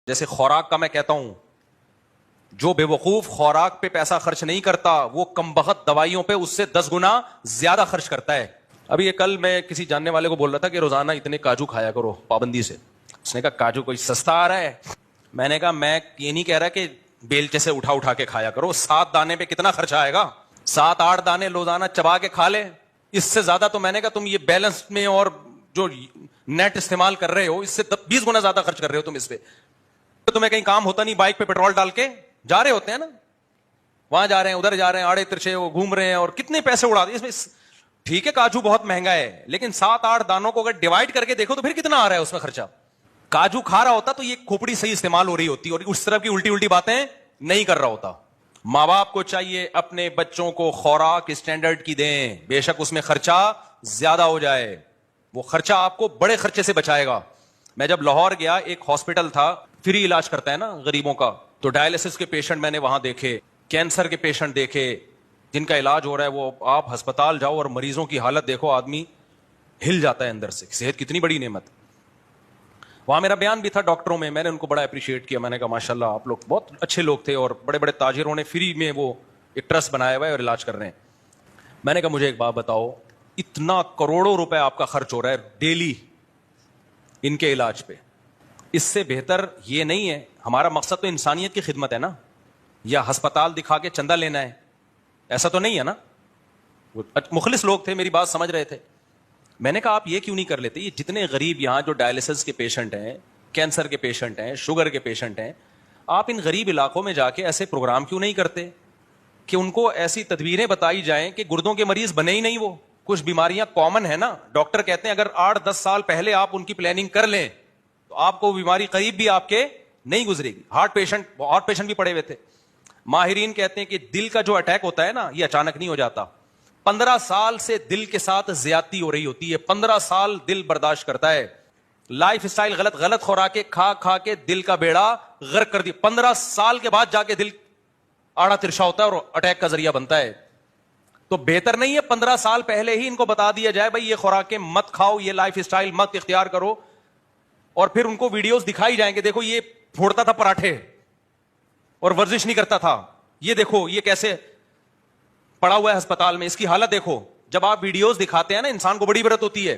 جیسے خوراک کا میں کہتا ہوں، جو بے وقوف خوراک پہ پیسہ خرچ نہیں کرتا وہ کمبخت دوائیوں پہ اس سے 10 گنا زیادہ خرچ کرتا ہے. ابھی یہ کل میں کسی جاننے والے کو بول رہا تھا کہ روزانہ اتنے کاجو کھایا کرو پابندی سے. اس نے کہا کاجو کوئی سستا آ رہا ہے؟ میں نے کہا میں یہ نہیں کہہ رہا کہ بیلچے سے اٹھا کے کھایا کرو. 7 دانے پہ کتنا خرچہ آئے گا؟ 7-8 دانے روزانہ چبا کے کھا لے. اس سے زیادہ تو میں نے کہا تم یہ بیلنس میں اور جو نیٹ استعمال کر رہے ہو اس سے 20 گنا زیادہ خرچ کر رہے ہو تم اس پہ. تمہیں کہیں کام ہوتا نہیں، بائک پہ پیٹرول ڈال کے جا رہے ہوتے ہیں نا، وہاں جا رہے ہیں ادھر جا رہے ہیں، آڑے ترچے وہ گھوم رہے ہیں اور کتنے پیسے اڑا دیں اس میں. ٹھیک ہے کاجو بہت مہنگا ہے لیکن 7-8 دانوں کو اگر ڈیوائڈ کر کے دیکھو تو پھر کتنا آ رہا ہے اس میں خرچہ. کاجو کھا رہا ہوتا تو یہ کھوپڑی صحیح استعمال ہو رہی ہوتی اور اس طرح کی الٹی باتیں نہیں کر رہا ہوتا. ماں باپ کو چاہیے اپنے بچوں کو خوراک اسٹینڈرڈ کی دیں، بے شک اس میں خرچہ زیادہ ہو جائے، وہ خرچہ آپ کو بڑے خرچے سے بچائے گا. میں جب لاہور گیا ایک ہاسپٹل تھا فری علاج کرتا ہے نا غریبوں کا، تو ڈائلسس کے پیشنٹ میں نے وہاں دیکھے، کینسر کے پیشنٹ دیکھے جن کا علاج ہو رہا ہے. وہ آپ ہسپتال جاؤ اور مریضوں کی حالت دیکھو، آدمی ہل جاتا ہے اندر سے. صحت کتنی بڑی نعمت. وہاں میرا بیان بھی تھا ڈاکٹروں میں نے ان کو بڑا اپریشیٹ کیا. میں نے کہا ماشاءاللہ آپ لوگ بہت اچھے لوگ تھے اور بڑے بڑے تاجروں نے فری میں وہ ایک ٹرسٹ بنایا ہوا ہے اور علاج کر رہے ہیں. میں نے کہا مجھے ایک بات بتاؤ، اتنا کروڑوں روپے آپ کا خرچ ہو رہا ہے ڈیلی ان کے علاج پہ، اس سے بہتر یہ نہیں ہے؟ ہمارا مقصد تو انسانیت کی خدمت ہے نا، یا ہسپتال دکھا کے چندہ لینا ہے؟ ایسا تو نہیں ہے نا. وہ مخلص لوگ تھے، میری بات سمجھ رہے تھے. میں نے کہا آپ یہ کیوں نہیں کر لیتے؟ یہ جتنے غریب یہاں جو ڈائلسس کے پیشنٹ ہیں، کینسر کے پیشنٹ ہیں، شوگر کے پیشنٹ ہیں، آپ ان غریب علاقوں میں جا کے ایسے پروگرام کیوں نہیں کرتے کہ ان کو ایسی تدبیریں بتائی جائیں کہ گردوں کے مریض بنے ہی نہیں. وہ کچھ بیماریاں کامن ہیں نا، ڈاکٹر کہتے ہیں اگر 8-10 سال پہلے آپ ان کی پلاننگ کر لیں تو آپ کو بیماری قریب بھی آپ کے نہیں گزرے گی. ہارٹ پیشنٹ بھی پڑے ہوئے تھے. ماہرین کہتے ہیں کہ دل کا جو اٹیک ہوتا ہے نا یہ اچانک نہیں ہو جاتا. 15 سال سے دل کے ساتھ زیادتی ہو رہی ہوتی ہے، 15 سال دل برداشت کرتا ہے. لائف اسٹائل غلط خوراکیں کھا کے دل کا بیڑا غرق کر دی. 15 سال کے بعد جا کے دل آڑا ترشا ہوتا ہے اور اٹیک کا ذریعہ بنتا ہے. تو بہتر نہیں ہے 15 سال پہلے ہی ان کو بتا دیا جائے بھائی یہ خوراکیں مت کھاؤ، یہ لائف اسٹائل مت اختیار کرو، اور پھر ان کو ویڈیوز دکھائی جائیں کہ دیکھو یہ پھوڑتا تھا پراٹھے اور ورزش نہیں کرتا تھا، یہ دیکھو یہ کیسے پڑا ہوا ہے ہسپتال میں، اس کی حالت دیکھو. جب آپ ویڈیوز دکھاتے ہیں نا انسان کو بڑی برت ہوتی ہے.